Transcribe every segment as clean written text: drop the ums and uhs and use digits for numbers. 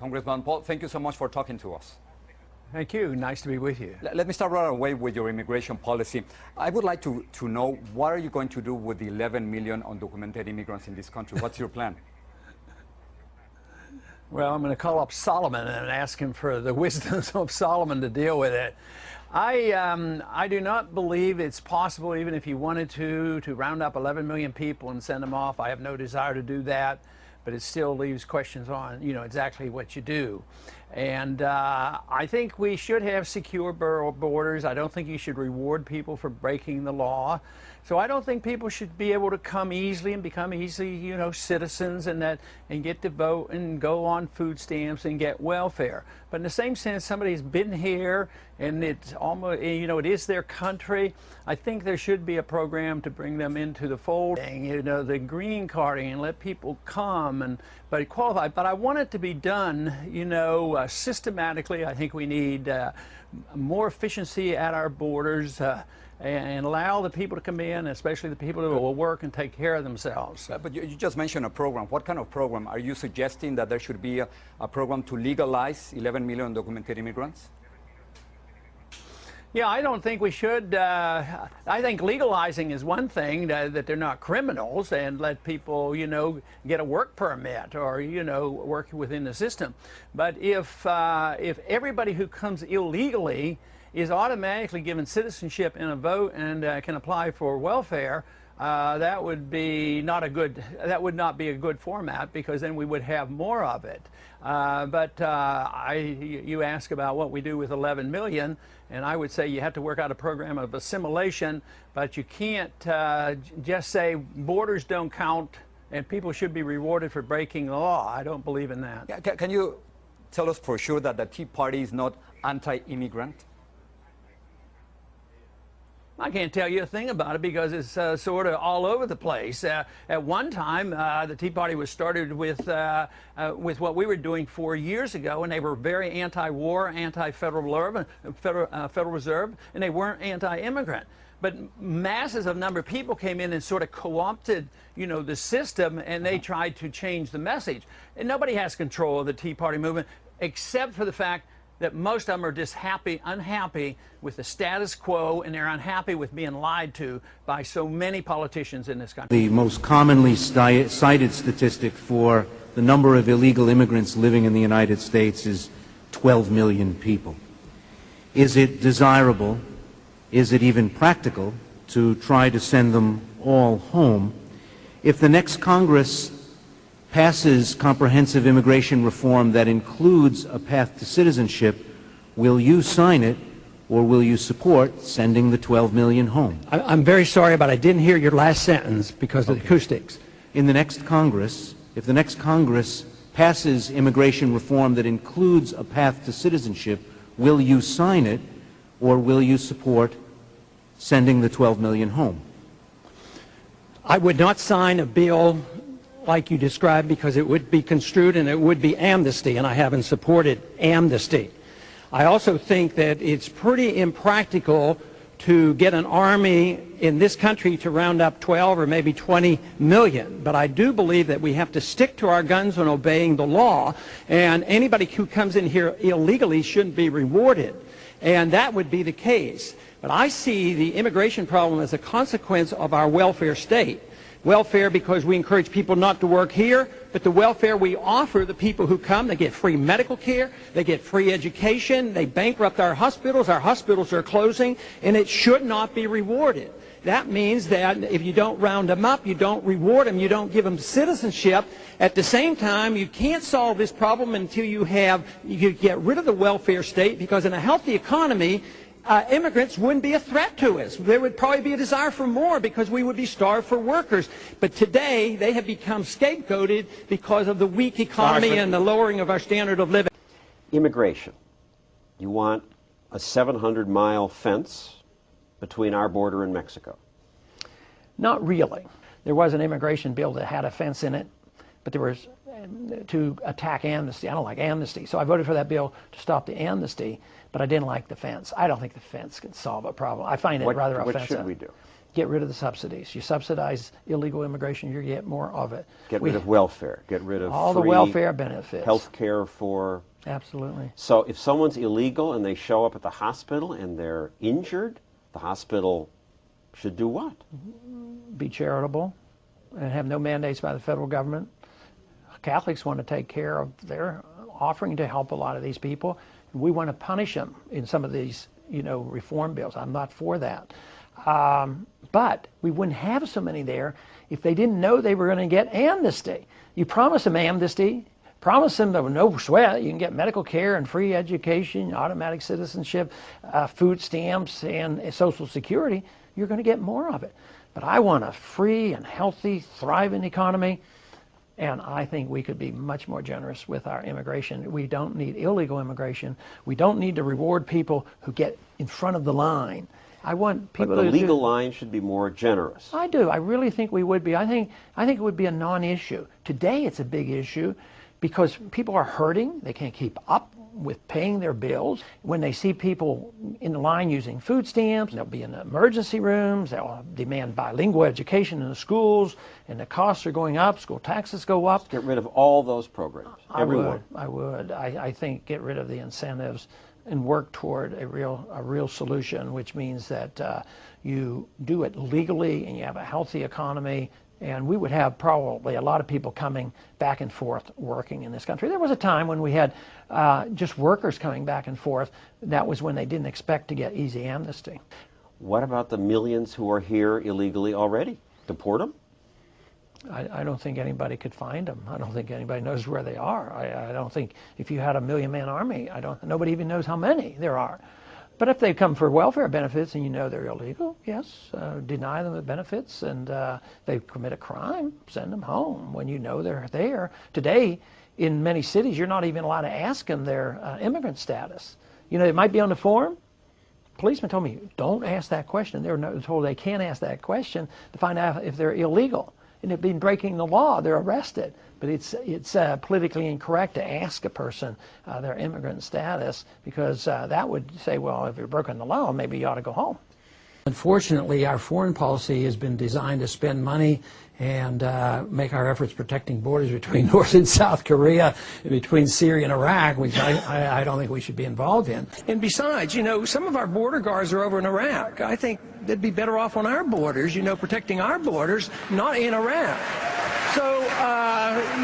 Congressman Paul, thank you so much for talking to us. Thank you. Nice to be with you. Let me start right away with your immigration policy. I would like to know, what are you going to do with the 11 million undocumented immigrants in this country? What's your plan? Well, I'm going to call up Solomon and ask him for the wisdom of Solomon to deal with it. I do not believe it's possible, even if you wanted to round up 11 million people and send them off. I have no desire to do that, but it still leaves questions on, exactly what you do. And I think we should have secure borders. I don't think you should reward people for breaking the law. So I don't think people should be able to come easily and become easily, citizens and get to vote and go on food stamps and get welfare. But in the same sense, somebody's been here and it's almost, it is their country. I think there should be a program to bring them into the fold. The green carding and let people come but qualify. But I want it to be done, systematically. I think we need more efficiency at our borders. And allow the people to come in, especially the people who will work and take care of themselves. But you just mentioned a program. What kind of program? Are you suggesting that there should be a program to legalize 11 million undocumented immigrants? Yeah, I don't think we should. I think legalizing is one thing, that they're not criminals, and let people, get a work permit or, work within the system. But if everybody who comes illegally is automatically given citizenship and a vote and can apply for welfare, that would not be a good format, because then we would have more of it. You ask about what we do with 11 million, and I would say you have to work out a program of assimilation, but you can't just say borders don't count and people should be rewarded for breaking the law. I don't believe in that. Can you tell us for sure that the Tea Party is not anti-immigrant? I can't tell you a thing about it, because it's sort of all over the place. At one time, the Tea Party was started with what we were doing 4 years ago, and they were very anti-war, anti-Federal Reserve, and they weren't anti-immigrant. But masses of number of people came in and sort of co-opted, the system, and they tried to change the message. And nobody has control of the Tea Party movement, except for the fact that most of them are just unhappy with the status quo, and they're unhappy with being lied to by so many politicians in this country. The most commonly cited statistic for the number of illegal immigrants living in the United States is 12 million people. Is it desirable, is it even practical, to try to send them all home? If the next Congress passes comprehensive immigration reform that includes a path to citizenship, will you sign it, or will you support sending the 12 million home? I'm very sorry, but I didn't hear your last sentence because of the acoustics. In the next Congress, if the next Congress passes immigration reform that includes a path to citizenship, will you sign it, or will you support sending the 12 million home? I would not sign a bill like you described, because it would be construed and it would be amnesty, and I haven't supported amnesty. I also think that it's pretty impractical to get an army in this country to round up 12 or maybe 20 million. But I do believe that we have to stick to our guns and obeying the law, and anybody who comes in here illegally shouldn't be rewarded. And that would be the case. But I see the immigration problem as a consequence of our welfare state. Welfare because we encourage people not to work here, but the welfare we offer the people who come, they get free medical care, they get free education, they bankrupt our hospitals are closing, and it should not be rewarded. That means that if you don't round them up, you don't reward them, you don't give them citizenship. At the same time, you can't solve this problem until you get rid of the welfare state, because in a healthy economy, immigrants wouldn't be a threat to us. There would probably be a desire for more, because we would be starved for workers. But today, they have become scapegoated because of the weak economy and the lowering of our standard of living. Immigration. You want a 700-mile fence between our border and Mexico? Not really. There was an immigration bill that had a fence in it, but there was to attack amnesty. I don't like amnesty, so I voted for that bill to stop the amnesty, but I didn't like the fence. I don't think the fence can solve a problem. I find it rather offensive. What should we do? Get rid of the subsidies. You subsidize illegal immigration, you get more of it. Get rid of welfare. Get rid of all the welfare benefits. Health care for... Absolutely. So if someone's illegal and they show up at the hospital and they're injured, the hospital should do what? Be charitable and have no mandates by the federal government. Catholics want to take care of their offering to help a lot of these people. We want to punish them in some of these, reform bills. I'm not for that. But we wouldn't have so many there if they didn't know they were going to get amnesty. You promise them amnesty, promise them that with no sweat you can get medical care and free education, automatic citizenship, food stamps, and Social Security, you're going to get more of it. But I want a free and healthy, thriving economy, and I think we could be much more generous with our immigration. We don't need illegal immigration. We don't need to reward people who get in front of the line. I want people But the legal line should be more generous. I do. I really think we would be. I think it would be a non-issue. Today it's a big issue because people are hurting. They can't keep up with paying their bills. When they see people in the line using food stamps, they'll be in the emergency rooms, they'll demand bilingual education in the schools, and the costs are going up, school taxes go up. Get rid of all those programs, everyone. I would. I think get rid of the incentives and work toward a real solution, which means that you do it legally and you have a healthy economy. And we would have probably a lot of people coming back and forth working in this country. There was a time when we had just workers coming back and forth. That was when they didn't expect to get easy amnesty. What about the millions who are here illegally already? Deport them? I don't think anybody could find them. I don't think anybody knows where they are. I don't think if you had a million-man army, nobody even knows how many there are. But if they come for welfare benefits and you know they're illegal, yes, deny them the benefits, and they commit a crime, send them home when you know they're there. Today, in many cities, you're not even allowed to ask them their immigrant status. It might be on the form. Policemen told me, don't ask that question. They're told they can't ask that question to find out if they're illegal. And they've been breaking the law, they're arrested. But it's politically incorrect to ask a person their immigrant status because that would say, well, if you're broken the law, maybe you ought to go home. Unfortunately, our foreign policy has been designed to spend money and make our efforts protecting borders between North and South Korea and between Syria and Iraq, which I don't think we should be involved in. And besides, some of our border guards are over in Iraq. I think they'd be better off on our borders, protecting our borders, not in Iraq. So,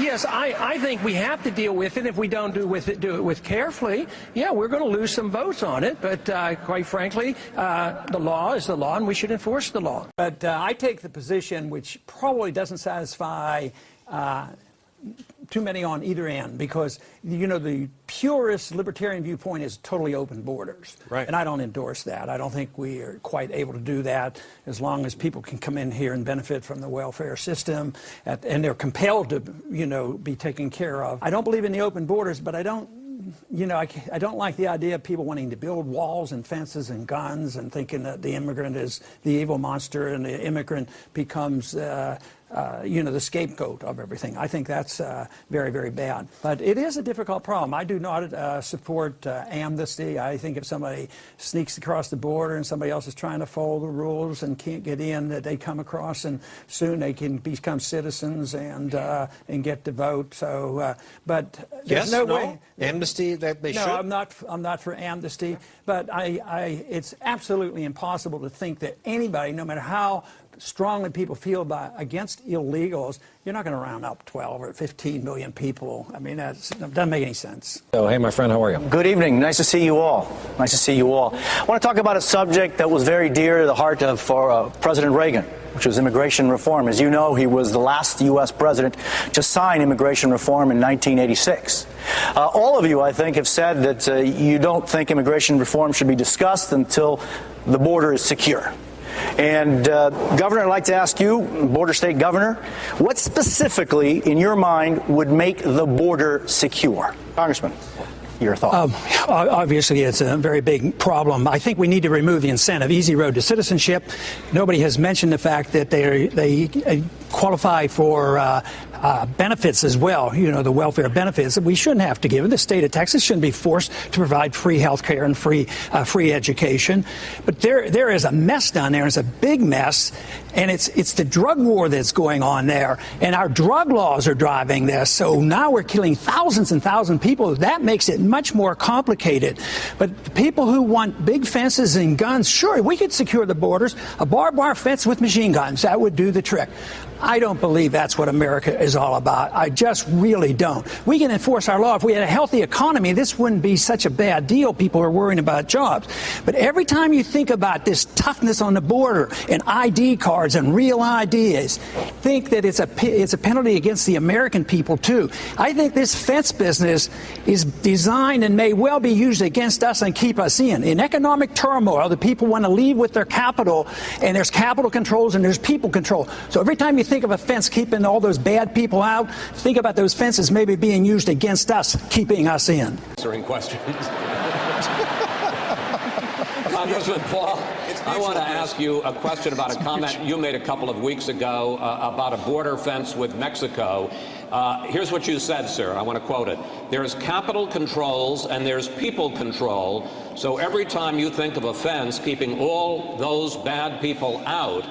yes, I think we have to deal with it. If we don't do it with carefully, yeah, we're going to lose some votes on it. But quite frankly, the law is the law, and we should enforce the law. But I take the position which probably doesn't satisfy too many on either end, because the purest libertarian viewpoint is totally open borders, right? And I don't endorse that. I don't think we are quite able to do that as long as people can come in here and benefit from the welfare system, and they're compelled to be taken care of. I don't believe in the open borders, but I don't like the idea of people wanting to build walls and fences and guns and thinking that the immigrant is the evil monster and the immigrant becomes the scapegoat of everything. I think that's very, very bad. But it is a difficult problem. I do not support amnesty. I think if somebody sneaks across the border and somebody else is trying to follow the rules and can't get in, that they come across and soon they can become citizens and get to vote. So, but there's no way. Amnesty that they should? No, I'm not for amnesty. But it's absolutely impossible to think that anybody, no matter how strongly people feel against illegals, you're not going to round up 12 or 15 million people. I mean, that doesn't make any sense. Oh, hey, my friend, how are you? Good evening. Nice to see you all. Nice to see you all. I want to talk about a subject that was very dear to the heart of President Reagan, which was immigration reform. As you know, he was the last U.S. president to sign immigration reform in 1986. All of you, I think, have said that you don't think immigration reform should be discussed until the border is secure. And, Governor, I'd like to ask you, border state governor, what specifically, in your mind, would make the border secure? Congressman, your thoughts. Obviously, it's a very big problem. I think we need to remove the incentive, easy road to citizenship. Nobody has mentioned the fact that they qualify for benefits as well, the welfare benefits that we shouldn't have to give. The state of Texas shouldn't be forced to provide free health care and free education. But there is a mess down there. It's a big mess, and it's the drug war that's going on there. And our drug laws are driving this. So now we're killing thousands and thousands of people. That makes it much more complicated. But the people who want big fences and guns, sure, we could secure the borders. A barbed wire fence with machine guns, that would do the trick. I don't believe that's what America is all about. I just really don't. We can enforce our law. If we had a healthy economy, this wouldn't be such a bad deal. People are worrying about jobs. But every time you think about this toughness on the border and ID cards and real IDs, think that it's a penalty against the American people, too. I think this fence business is designed and may well be used against us and keep us in. In economic turmoil, the people want to leave with their capital, and there's capital controls and there's people control. So every time you think of a fence keeping all those bad people out, think about those fences maybe being used against us, keeping us in. Answering questions. Congressman Paul, I want to ask you a question about a comment you made a couple of weeks ago about a border fence with Mexico. Here's what you said, sir. I want to quote it. There's capital controls and there's people control. So every time you think of a fence keeping all those bad people out,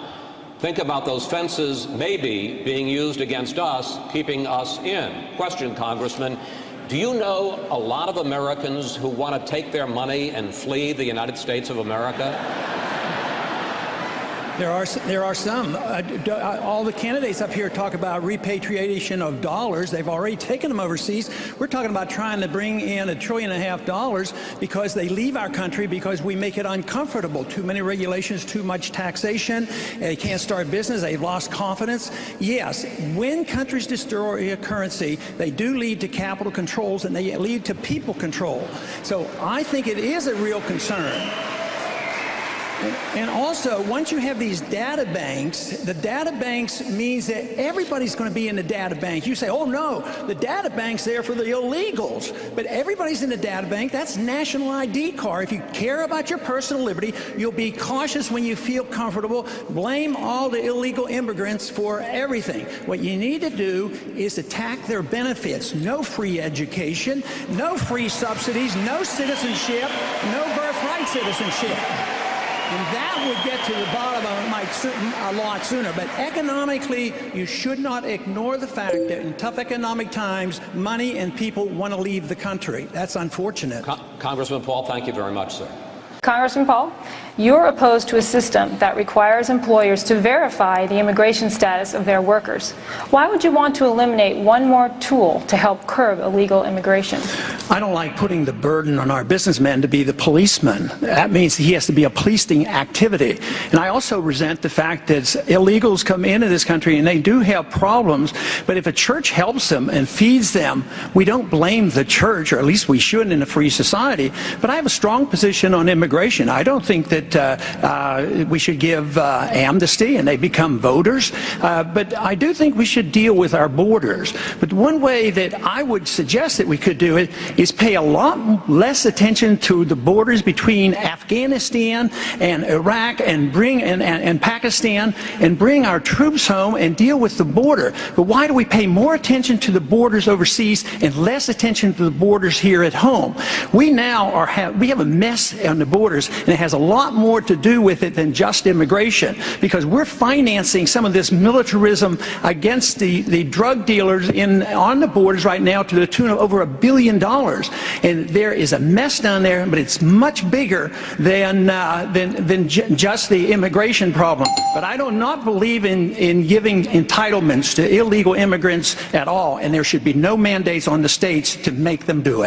think about those fences maybe being used against us, keeping us in. Question, Congressman, do you know a lot of Americans who want to take their money and flee the United States of America? There are some. All the candidates up here talk about repatriation of dollars. They've already taken them overseas. We're talking about trying to bring in $1.5 trillion because they leave our country because we make it uncomfortable. Too many regulations, too much taxation. They can't start business. They've lost confidence. Yes, when countries destroy a currency, they do lead to capital controls and they lead to people control. So I think it is a real concern. And also, once you have these data banks, the data banks means that everybody's going to be in the data bank. You say, oh no, the data bank's there for the illegals. But everybody's in the data bank. That's national ID card. If you care about your personal liberty, you'll be cautious when you feel comfortable. Blame all the illegal immigrants for everything. What you need to do is attack their benefits. No free education, no free subsidies, no citizenship, no birthright citizenship. And that would get to the bottom of it a lot sooner. But economically, you should not ignore the fact that in tough economic times, money and people want to leave the country. That's unfortunate. Congressman Paul, thank you very much, sir. Congressman Paul, you're opposed to a system that requires employers to verify the immigration status of their workers. Why would you want to eliminate one more tool to help curb illegal immigration? I don't like putting the burden on our businessman to be the policeman. That means he has to be a policing activity. And I also resent the fact that illegals come into this country and they do have problems, but if a church helps them and feeds them, we don't blame the church, or at least we shouldn't in a free society. But I have a strong position on immigration. I don't think that we should give amnesty and they become voters, but I do think we should deal with our borders. But one way that I would suggest that we could do it is pay a lot less attention to the borders between Afghanistan and Iraq and Pakistan, and bring our troops home and deal with the border. But why do we pay more attention to the borders overseas and less attention to the borders here at home? We now we have a mess on the borders, and it has a lot more to do with it than just immigration, because we're financing some of this militarism against the drug dealers on the borders right now to the tune of over $1 billion. And there is a mess down there, but it's much bigger than just the immigration problem. But I do not believe in giving entitlements to illegal immigrants at all, and there should be no mandates on the states to make them do it.